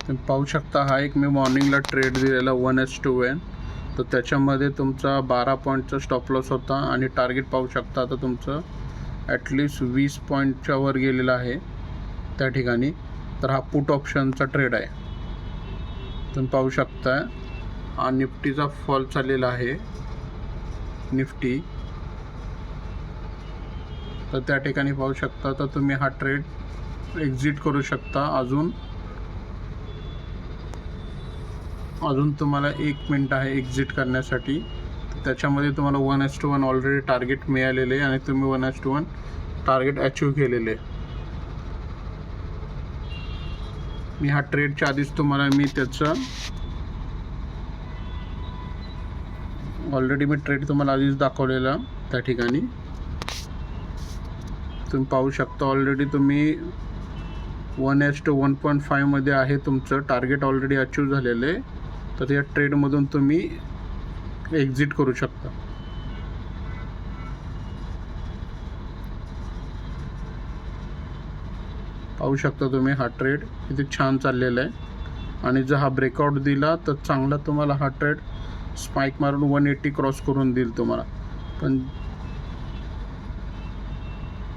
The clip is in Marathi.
तुम्ही पाहू शकता हा एक मी मॉर्निंगला ट्रेड दिलेला 1:1, तर त्याच्यामध्ये तुमचा 12 पॉईंटचा स्टॉप लॉस होता आणि टार्गेट पाहू शकता आता तुमचं ॲटलिस्ट 20 पॉईंटच्या वर गेलेलं आहे त्या ठिकाणी. तर हा पुट ऑप्शनचा ट्रेड आहे. तुम्ही पाहू शकता हा निफ्टीचा फॉल चाललेला आहे निफ्टी, तर त्या ठिकाणी पाहू शकता. तर तुम्ही हा ट्रेड एक्झिट करू शकता. अजून तुम्हाला 1 मिनिट आहे एक्झिट करण्यासाठी. त्याच्यामध्ये तुम्हाला 1:1 ऑलरेडी टार्गेट मिळालेले आहे आणि तुम्ही 1:1 टार्गेट अचीव केलेले. मी हा ट्रेडच्या आधीच तुम्हाला त्याचं ऑलरेडी ट्रेड तुम्हाला आधीच दाखवलेला त्या ठिकाणी. तुम्ही पाहू शकता ऑलरेडी तुम्ही 1:1.5 मध्ये आहे तुमचं टार्गेट ऑलरेडी अचीव झालेलं आहे. तर या ट्रेडमधून तुम्ही एक्झिट करू शकता. पाहू शकता तुम्ही हा ट्रेड किती छान चाललेला आहे आणि जर हा ब्रेकआउट दिला तर चांगला तुम्हाला हा ट्रेड स्पाइक मारून 180 क्रॉस करून देईल तुम्हाला. पण